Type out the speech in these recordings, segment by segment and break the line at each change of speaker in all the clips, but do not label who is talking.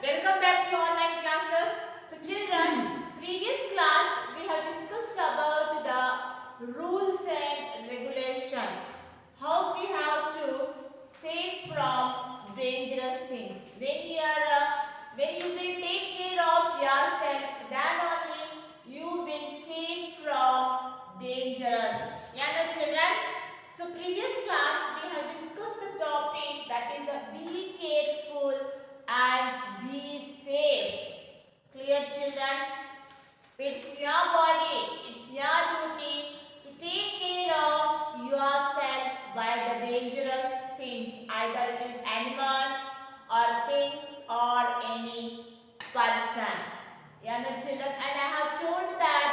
Welcome back to online classes. So children, previous class we have discussed about the rules and regulation. How we have to save from dangerous things. When you will take care of yourself, then only you will save from dangerous. Yeah, no children. So previous class we have discussed the topic that is be careful and be safe. Clear children? It's your body, it's your duty to take care of yourself by the dangerous things, either it is animal or things or any person. Yeah, no children, and I have told that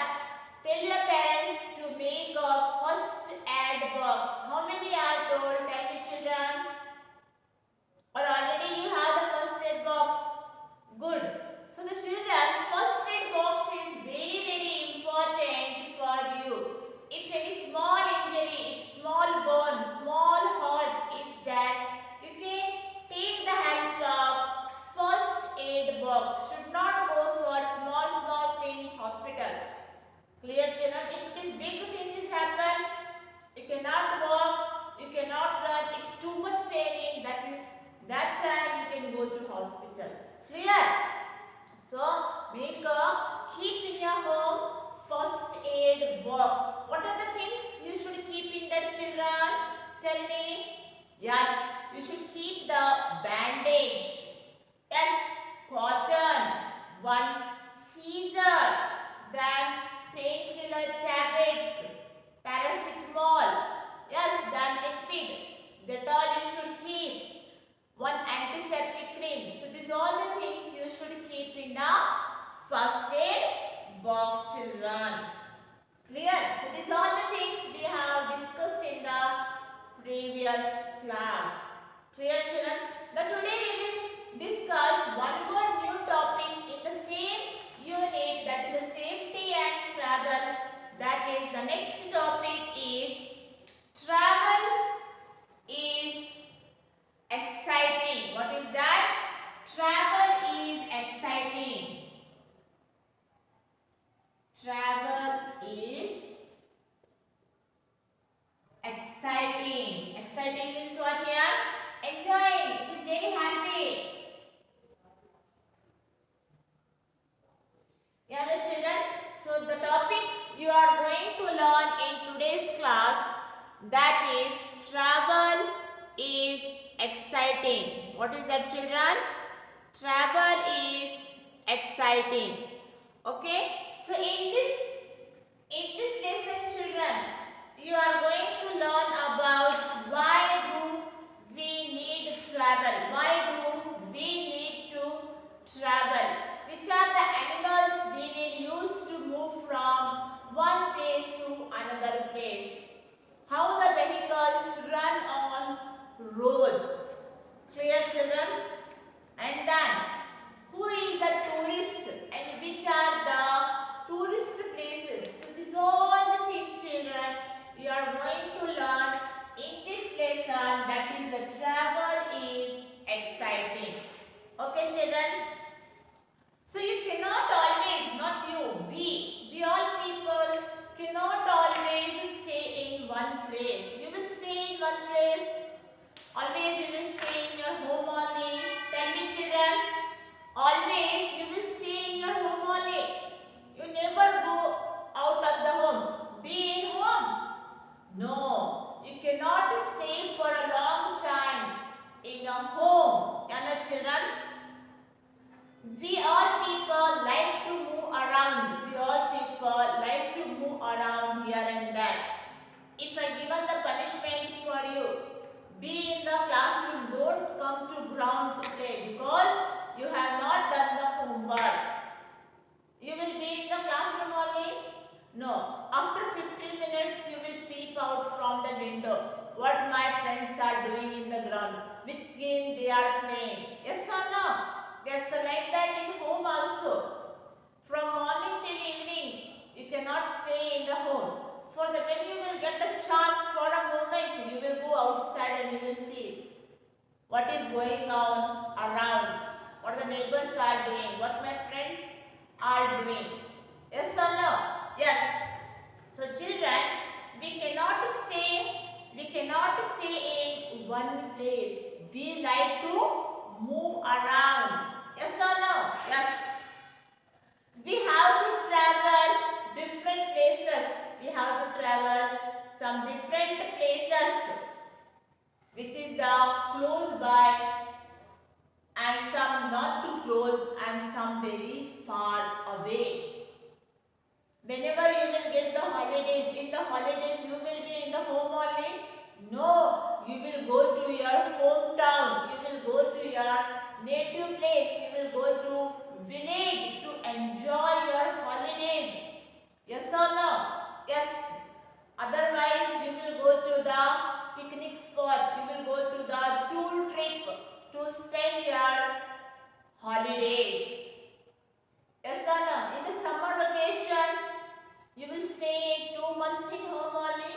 tell your parents to make a first aid box. How many are told? Tell me children. Or already you have the first aid box? Good. So the children, first aid box is very important for you. If any small injury, if small burn, small hurt is there, you can take the help of first aid box. Should not go for small thing hospital. Clear children? If it is big things happen, you cannot walk, you cannot run, it's too much pain, that time you can go to hospital. Clear? So keep in your home first aid box. What are the things you should keep in that children? Tell me. Yes, you should keep the bandage. Yes, cotton, one scissor, then painkiller tablets, paracetamol. Yes, then liquid. Dettol you should keep. One antiseptic cream. So these are all the things you should keep in the first aid box children. Clear? So these are the things we have discussed in the previous class. Clear children? Now today we will discuss one more new topic in the same unit, that is the safety and travel. That is the next topic is travel is exciting. What is that? Travel is exciting. Travel is exciting. Exciting means what here? Enjoying. It is very happy. Yeah, the children. So the topic you are going to learn in today's class, that is travel is exciting. What is that children? Travel is exciting. Okay. So in this lesson children, you are going to learn about why do we need travel. Why do we need to travel? Which are the animals we will use to move from one place to another place? How the vehicles run on road. Clear children? And then who is a tourist and which are the tourist places? So these are all the things children you are going to learn in this lesson, that is the travel is exciting. Okay children? So you cannot always, not you, we all people cannot always stay in one place. You will stay in one place. Always you will stay in your home only. Tell me children. Always you will stay in your home only. You never go out of the home. Be in home. No. You cannot stay for a long time in a home. Yeah, children. We all people like to move around. We all people like to move around here and there. If I given the punishment for you, be in the classroom, don't come to ground to play because you have not done the homework. You will be in the classroom only? No. After 15 minutes, you will peep out from the window. What my friends are doing in the ground. Which game they are playing. Yes or no? Yes, so like that in home also. From morning till evening, you cannot stay in the home. For the when you will get the chance for a moment, you will go outside and you will see what is going on around, what the neighbors neighbors are doing, what my friends are doing. Yes or no? Yes. So children, we cannot stay in one place. We like to move around. Yes or no? Yes. We have to travel different places. We have to travel some different places which is the close by and some not too close and some very far away. Whenever you will get the holidays, in the holidays you will be in the home only? No, you will go to your hometown, you will go to your native place, you will go to village to enjoy your holidays. Yes or no? Yes. Otherwise you will go to the picnic spot, you will go to the tour trip to spend your holidays. Yes or no? In the summer vacation, you will stay 2 months in home only?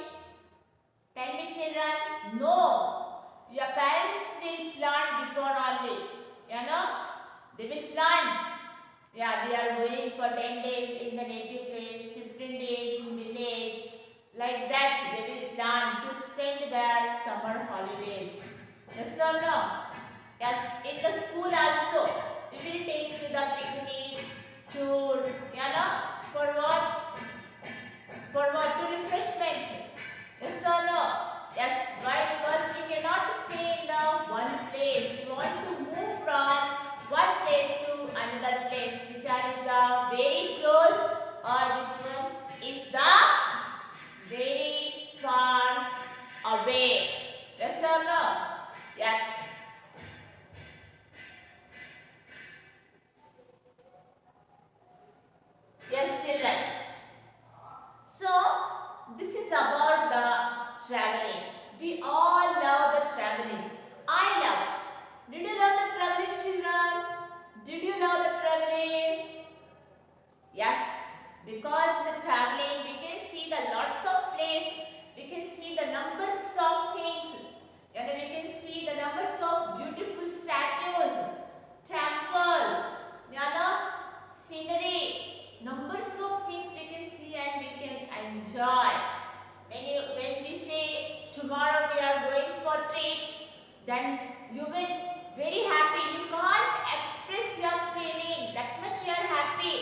Tell me children, no. Your parents will plan before only. You know? They will plan. Yeah, we are going for 10 days in the native place, 15 days in village. Like that, they will plan to spend their summer holidays. Yes or no? Yes, in the school also, we will take to the picnic, tour, you know, for what? For what? To refreshment. Yes or no? Yes. Why? Because we cannot stay in the one place. We want to move from one place to another place. Which one is the very close or which one is the very far away? Yes or no? Yes. Yes, children. So, this is about the traveling. We all love the traveling. I love. Did you love the traveling, children? Did you love the traveling? Yes, because in the traveling we can see the lots of place. We can see the numbers of things. And we can see the numbers of beautiful statues, temple, scenery, numbers of things we can see and we can enjoy. When we say tomorrow we are going for trip, then you will very happy. You can't express your feeling that much you are happy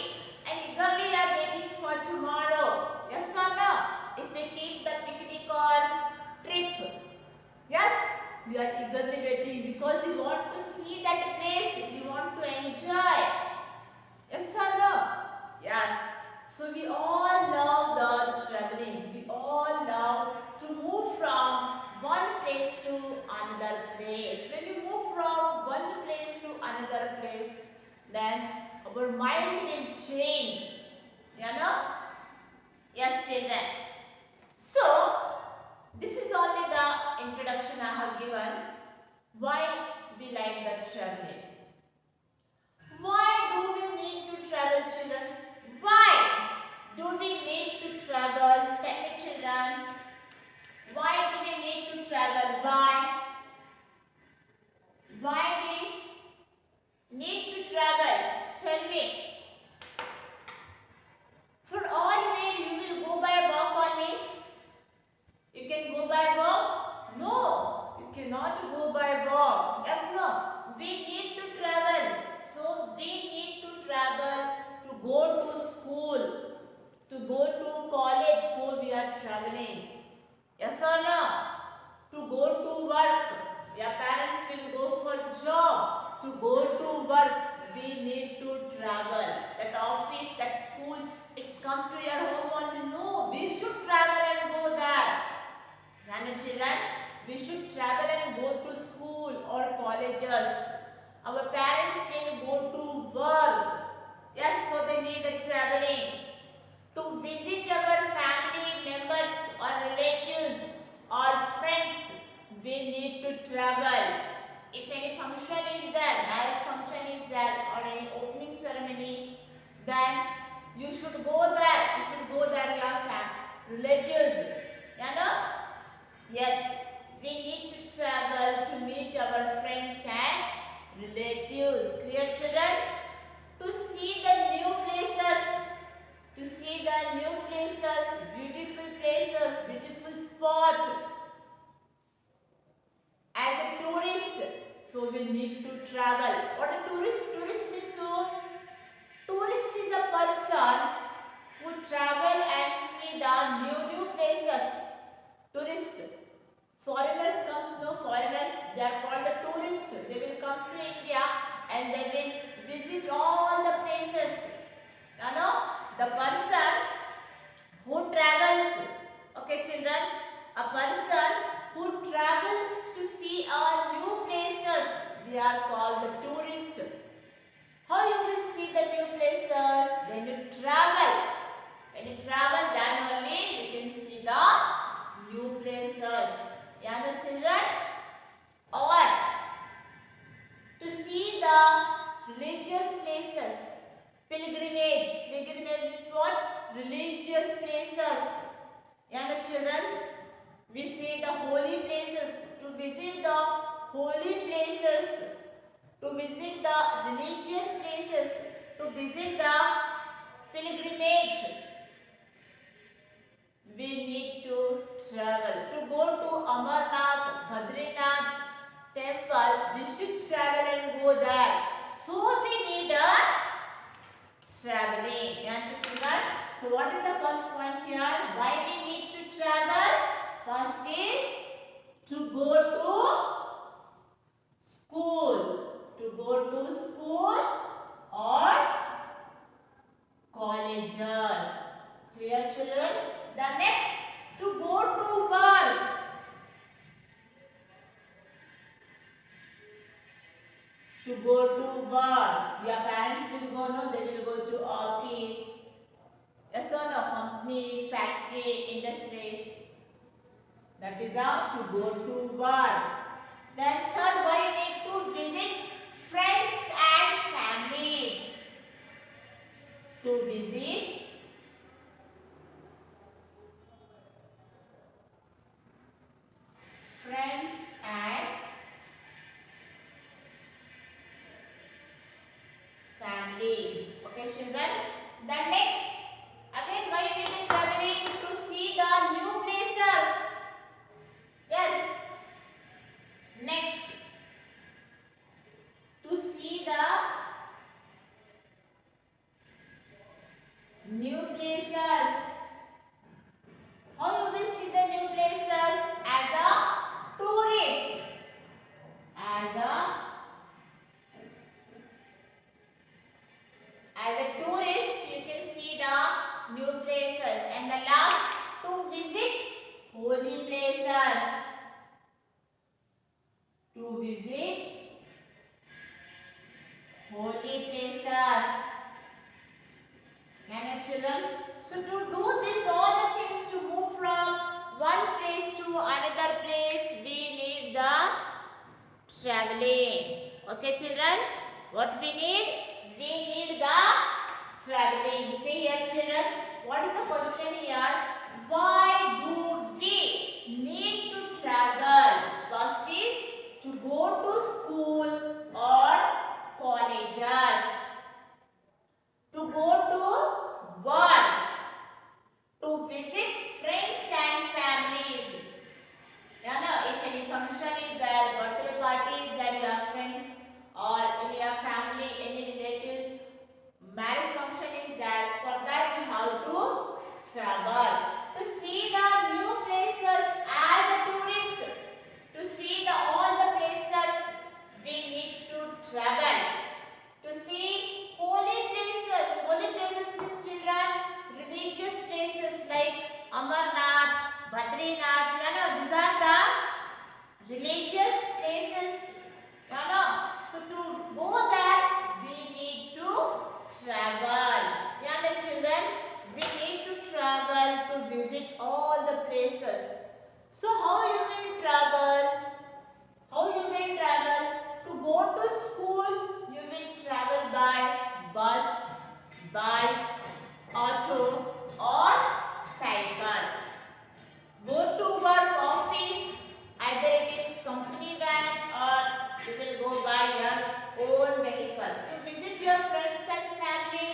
and eagerly you are waiting for tomorrow. Yes or no? If we keep the picnic or trip, yes, we are eagerly waiting because we want to see that place. We want to enjoy. Yes or no? Yes. So we all love the traveling. We all love to move from one place to another place. When you move from one place to another place, then our mind will change. You know? Yes, children. So, this is only the introduction I have given. Why we like the traveling? Why do we need to travel, children? Why do we need to travel? Tell me, children. Why do we need to travel? Why? Why we need to travel? Tell me. For all where you will go by walk only? You can go by walk? No, you cannot go by walk. Yes, no. We need to travel. So we need to travel to go to school, to go to college. So we are traveling. Yes or no? To go to work. Your parents will go for job. To go to work, we need to travel. That office, that school, it's come to your home only. No, we should travel and go there. Children, we should travel and go to school or colleges. Our parents will go to work. Yes, so they need the traveling. To visit our family members or relatives or friends, we need to travel. If any function is there, marriage function is there or any opening ceremony, then you should go there. You should go there, your relatives. You know? Yes, we need to travel to meet our friends and relatives. pilgrimage. Pilgrimage means what? Religious places. Yeah, the children, we say the holy places. To visit the holy places, to visit the religious places, to visit the pilgrimage, we need to travel. To go to Amarnath, Badrinath temple, we should travel and go there. So we need a traveling. Yeah, children. So what is the first point here? Why we need to travel? First is to go to school. To go to school or colleges. Clear, children? The next, to go to work. To go to work. Your parents will go, no? They will go to office. Yes or no? Company, factory, industries. That is how to go to work. Then third, why you need to visit friends and families. To visit friends and family. Okay, children. Then next, again, why you need traveling? To see the new places. Yes. Next, to see the new places. How you will see the new places? As a tourist. As a tourist, you can see the new places. And the last, to visit holy places. To visit holy places. Can you, children? So to do this, all the things, to move from one place to another place, we need the traveling. Okay, children? What we need? We need the traveling. See here, children. What is the question here? Why do we need to travel? First is to go to school or colleges. To go to work. To visit friends and families. You know, if any function is there, birthday party is there, your friends or in your family, any relatives, marriage function is there. For that we have to travel. To see the new places as a tourist. To see all the places, we need to travel. To see holy places. Holy places means, children, religious places like Amarnath, Badrinath. You know, these are the religious places. You know, so to go there, we need to travel. Yeah, the children, we need to travel to visit all the places. So how you will travel? How you will travel? To go to school, you will travel by bus, bike, auto or cycle. Go to work, office, either it is company van or you will go by your own vehicle. To visit your friends and family,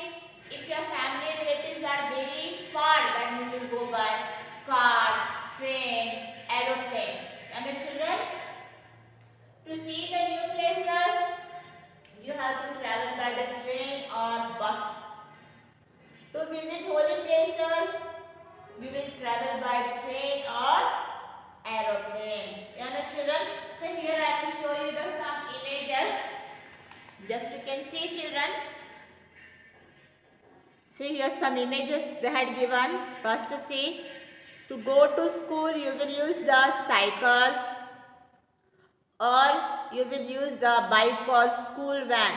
if your family relatives are very far, then you will go by car, train, aeroplane. And the children, to see the new places, you have to travel by the train or bus. To visit holy places, you will travel by train or aeroplane. Yeah, the children. So here I will show you some images. Just you can see, children. See here some images they had given. First see, to go to school you will use the cycle or you will use the bike or school van.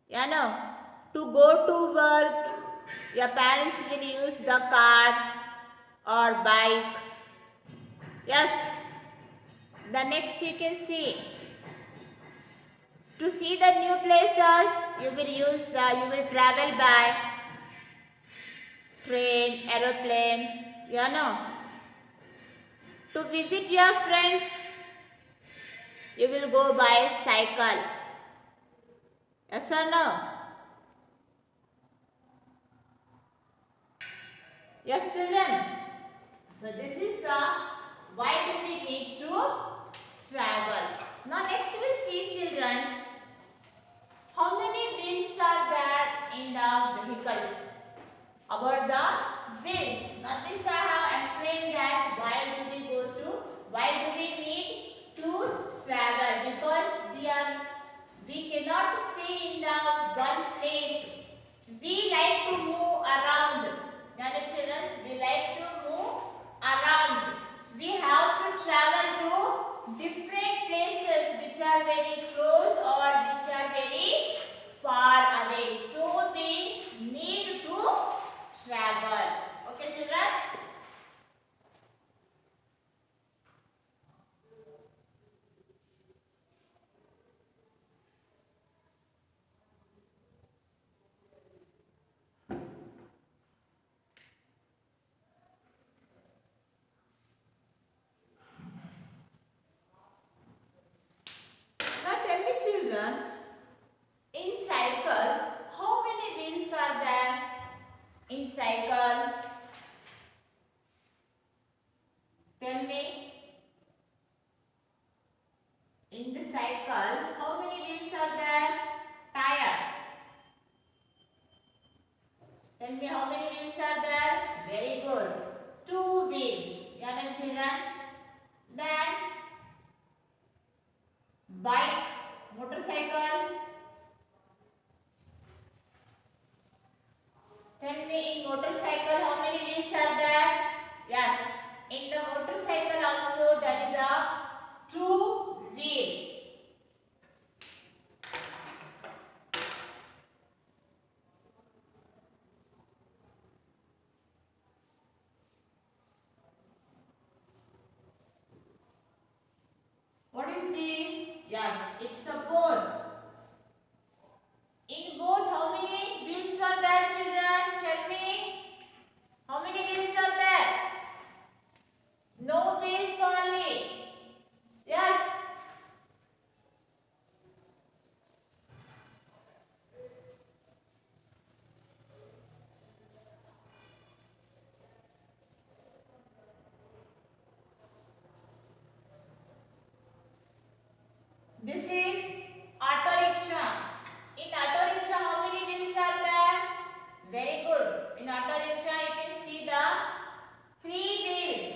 You know, to go to work, your parents will use the car or bike. Yes. The next you can see, To see the new places, you will travel by train, aeroplane, you know. To visit your friends, you will go by cycle. Yes or no? Yes, children. So this is the why do we need to travel. Now next we will see, children, how many wheels are there in the vehicles. About the wheels. Now this I have explained that why do we need to travel, because we cannot stay in the one place. We like to move around. Now children, we like to move around. We have to travel to different places which are very close or which are very far away. So we need to travel. Okay, children? Now tell me, children, in cycle, how many wheels are there? In cycle, tell me. In the cycle, how many wheels are there? Tire. Tell me how many wheels are there? Very good. 2 wheels. Yeah, children. Then bike, motorcycle. Tell me in motorcycle how many wheels are there? Yes. In the motorcycle also there is a 2 wheel. What is this? Yes, it's a boat. In boat, how many wheels are there, children? Tell me. How many wheels are there? No wheels only. Yes. This is auto rickshaw. In auto rickshaw, how many wheels are there? Very good. In auto rickshaw, you can see the 3 wheels.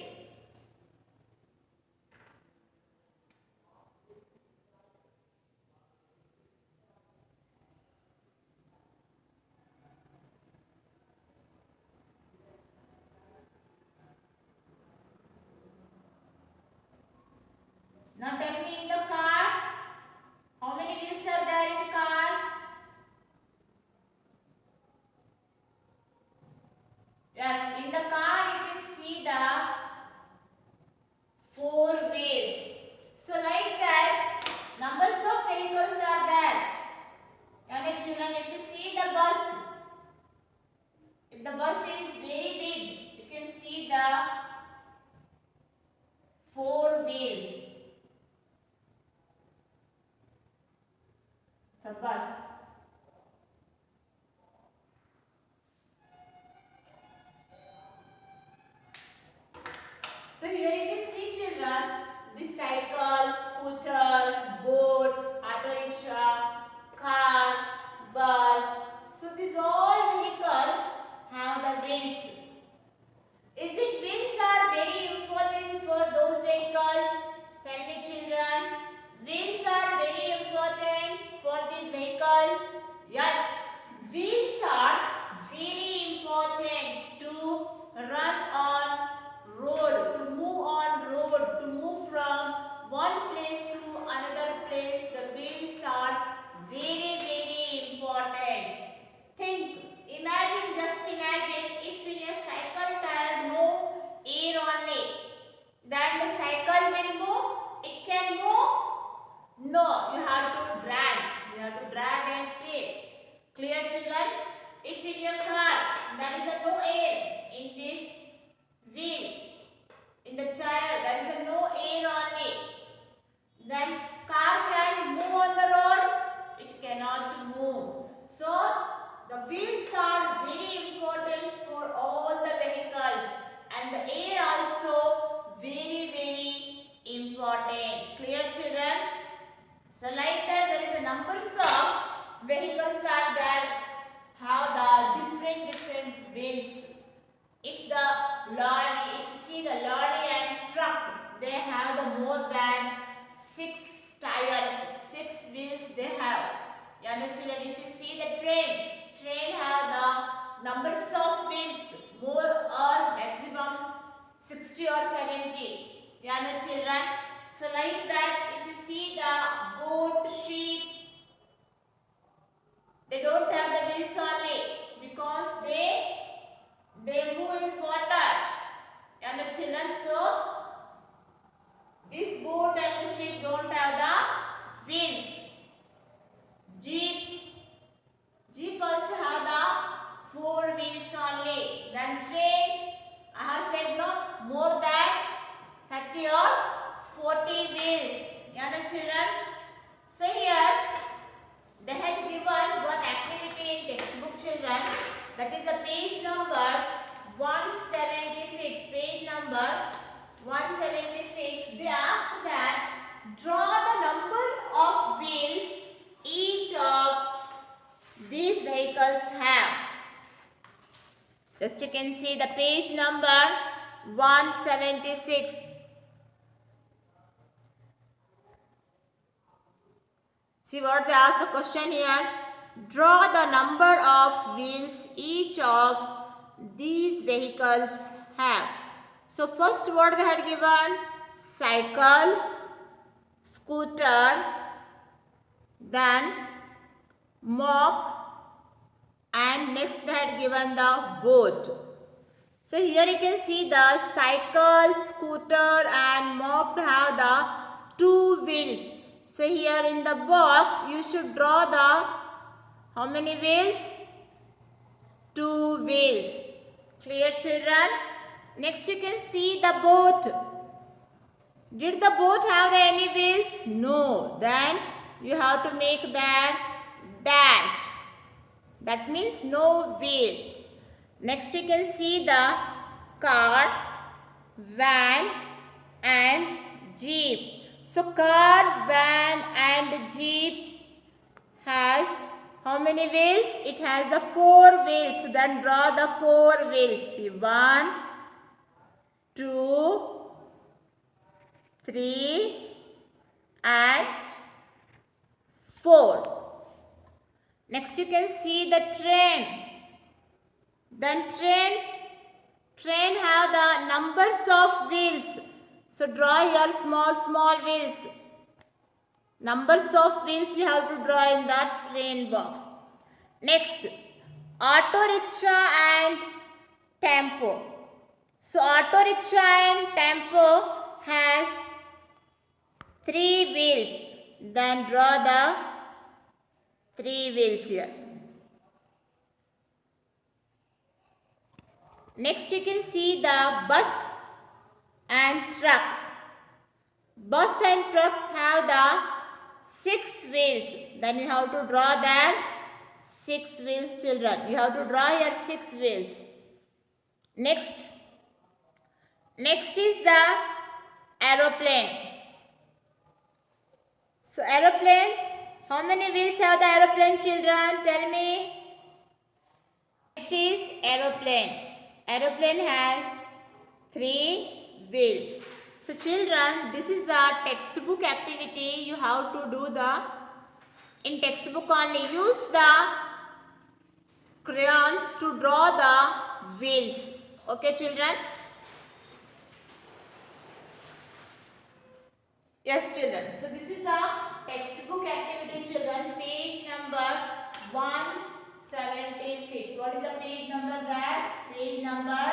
Now tell me in the car, how many wheels are there in car? Yes, in the car you can see the 4 wheels. So like that, numbers of vehicles are there. And children, if you see the bus, if the bus is very big, you can see the 4 wheels. It's a bus. So here you can see, children, the cycle, scooter, boat, auto rickshaw, car, bus. So these all vehicles have the wheels. Is it wheels are very important for those vehicles? If in your car there is a no air in this wheel, in the tire there is a no air only, then car can move on the road? It cannot move. So the wheels are very important for all the vehicles, and the air also very important. Clear, children? So like that, there is a numbers of vehicles are there, have the different wheels. If the lorry, if you see the lorry and truck, they have the more than 6 tires, 6 wheels they have. Young children, if you see the train have the numbers of wheels, more or maximum 60 or 70. Young children, so like that, if you see the goat, sheep, they don't have the wheels only because they move in water. Young children, so this goat and the sheep don't have the wheels. Jeep also have the 4 wheels only. Then train, I have said no, more than 30 or 40 wheels. Young children, so here they had given one activity in textbook, children. That is the page number 176. Page number 176. They asked that draw the number of wheels each of these vehicles have. Just you can see the page number 176. See what they asked the question here. Draw the number of wheels each of these vehicles have. So first what they had given? Cycle, scooter, then mop, and next they had given the boat. So here you can see the cycle, scooter and mop have the 2 wheels. So here in the box you should draw the how many wheels? 2 wheels. Clear, children? Next you can see the boat. Did the boat have any wheels? No. Then you have to make that dash. That means no wheel. Next you can see the car, van and jeep. So car, van and jeep has how many wheels? It has the 4 wheels. So then draw the 4 wheels. See, 1, 2, 3 and 4. Next you can see the train. Then train have the numbers of wheels. So draw your small wheels. Numbers of wheels you have to draw in the train box. Next, auto rickshaw and tempo. So auto rickshaw and tempo has 3 wheels. Then draw the 3 wheels here. Next you can see the bus and truck. Bus and trucks have the 6 wheels. Then you have to draw that 6 wheels, children. You have to draw your 6 wheels. Next is the aeroplane. So aeroplane, how many wheels have the aeroplane, children? Tell me. Next is aeroplane. Aeroplane has 3 wheels. So children, this is the textbook activity. You have to do in textbook only. Use the crayons to draw the wheels. Okay, children? Yes, children. So this is the textbook activity, children. Page number 176. What is the page number there? Page number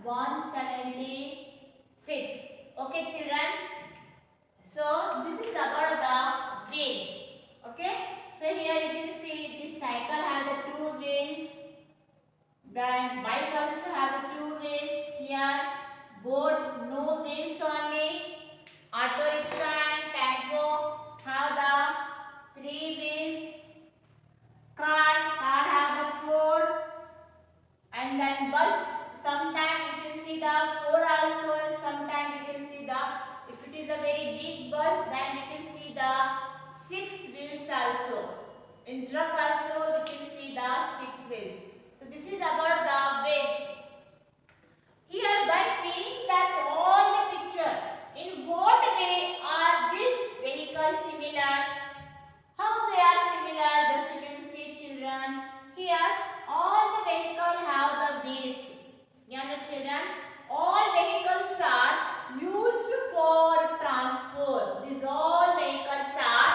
176. Okay, children. So this is about the wheels. Okay. So here you can see this cycle has the 2 wheels. Then bike also have the two wheels here. Boat no wheels only. Auto rickshaw and tempo have the three wheels. Car have the four. And then bus, sometimes you can see the four also, and sometimes you can see the, if it is a very big bus, then you can see the six wheels also. In truck also we can see the six wheels. So this is about the wheels. Here by seeing that all the picture, in what way are these vehicles similar? How they are similar? Just you can see children. Here all the vehicles have the wheels. You know children, all vehicles are used for transport. These all vehicles are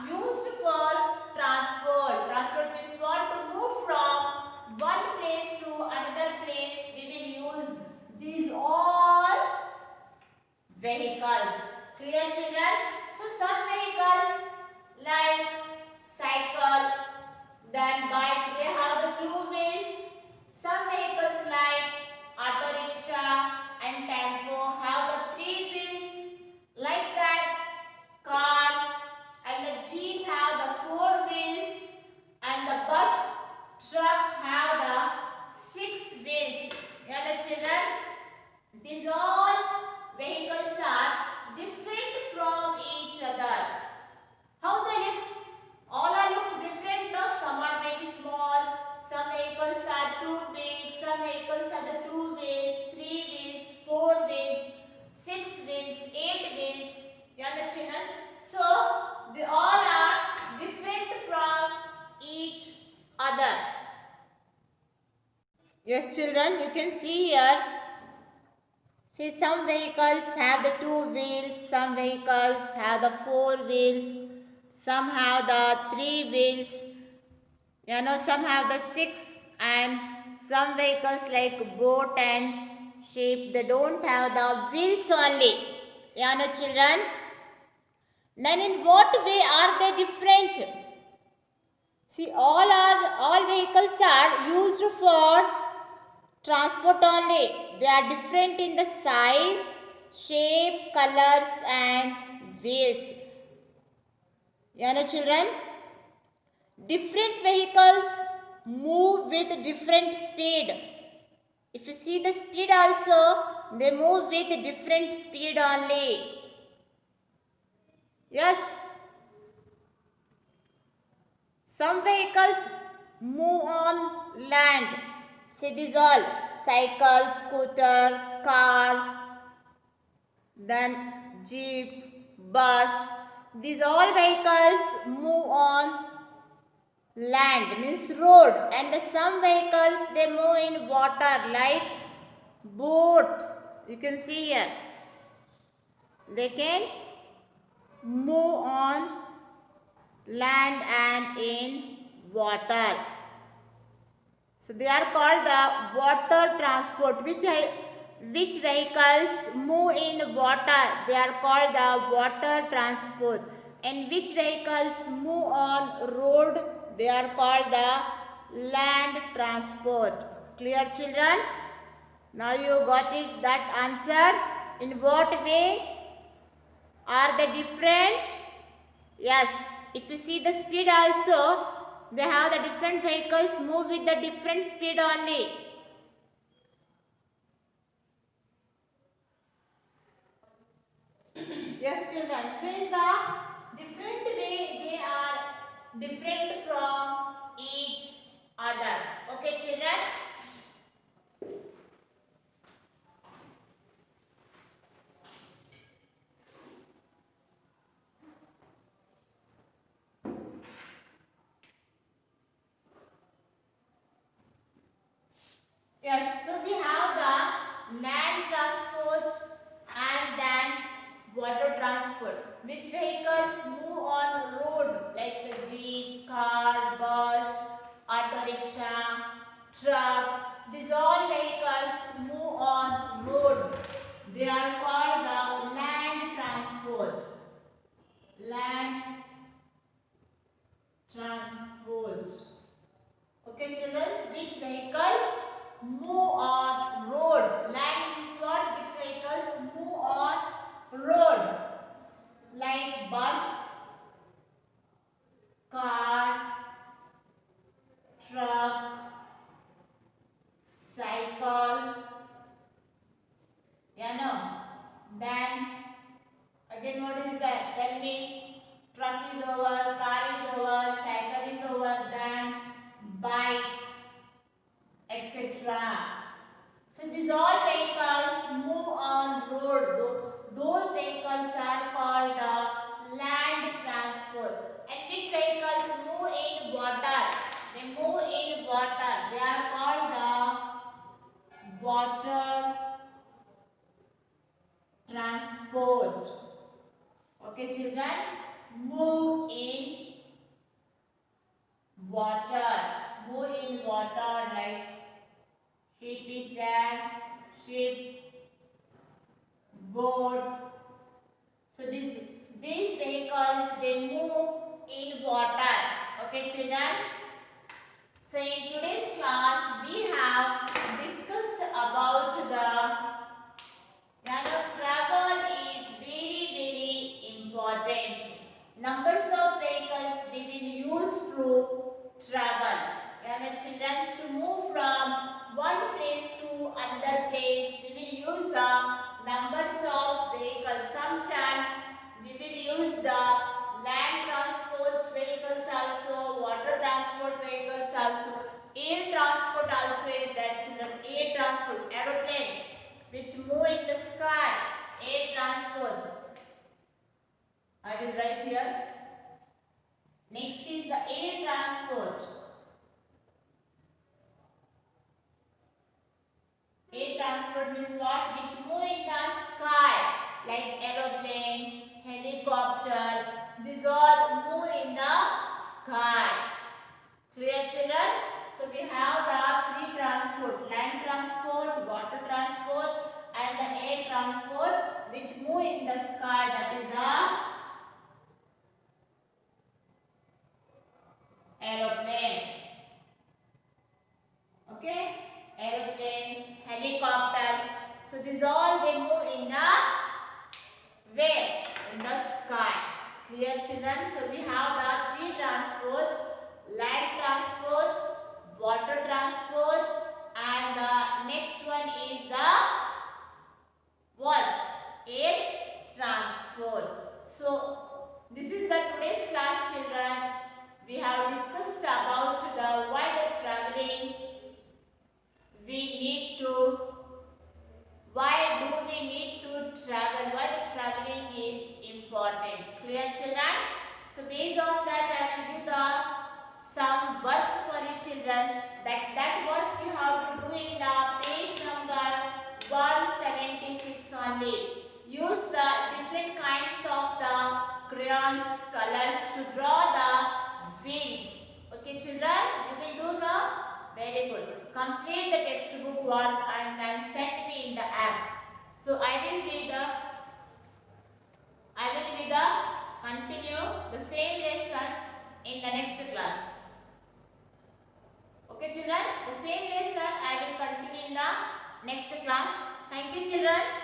used for transport. Transport means what? To move from one place to another place. We will use these all vehicles. Clear children? So some vehicles like cycle, then bike, they have the two wheels. Some vehicles like auto rickshaw and tempo have the three wheels. Like that, car and the jeep have the four wheels, and the bus, truck have the six wheels. You know children, these all vehicles are different from each other. How they looks? All are looks different. No, some are very small. Some vehicles are too big. Some vehicles have the two wheels, three wheels, four wheels, six wheels, eight wheels. You understand? So they all are different from each other. Yes, children, you can see here. See, some vehicles have the two wheels. Some vehicles have the four wheels. Some have the three wheels, you know, some have the six, and some vehicles like boat and ship, they don't have the wheels only. You know children, then in what way are they different? See, all vehicles are used for transport only. They are different in the size, shape, colors and wheels. You know children, different vehicles move with different speed. If you see the speed also, they move with different speed only. Yes. Some vehicles move on land. See these all, cycle, scooter, car, then jeep, bus. These all vehicles move on land, means road, and some vehicles they move in water like boats. You can see here, they can move on land and in water. So they are called the water transport. Which vehicles move in water, they are called the water transport. And which vehicles move on road, they are called the land transport. Clear children? Now you got it, that answer. In what way are they different? Yes, if you see the speed also, they have the different vehicles move with the different speed only. Yes children, so in the different way they are different from each other. Okay children? Yes, so we have the land transport and then water transport. Which vehicles move on road like the jeep, car, bus, auto rickshaw, truck. These all vehicles move on road. They are called the land transport. Land transport. Okay children, which vehicles Ship is there. Ship, boat. So these vehicles, they move in water. Okay, children. So in today's class, we have discussed about travel is very important. Numbers of vehicles we will use to travel. Children, to move from one place to another place, we will use the numbers of vehicles. Sometimes we will use the land transport vehicles also, water transport vehicles also, air transport also is there, children. Air transport, aeroplane which move in the sky, air transport. I will write here. Next is the air transport. Air transport means what? Which move in the sky, like aeroplane, helicopter. These all move in the sky. Clear, children? So we have the three transport: land transport, water transport, and the air transport, which move in the sky. That is the aeroplane. Okay, aeroplane, helicopters. So these all they move in the where? In the sky. Clear, children? So we have the three transport: land transport, water transport, and the next one is the what? Air transport. So this is the today's class, children. We have discussed about the why the traveling we need to, why do we need to travel, why the traveling is important. Clear, children? So based on that, I will give the some work for you, children. That work you have to do in the page number 176 only. Use the different kinds of the crayons colors to draw the wheels. Okay, children, you will do now. Very good. Complete the textbook work and then send me in the app. So I will be the continue the same lesson in the next class. Okay, children, the same lesson I will continue in the next class. Thank you, children.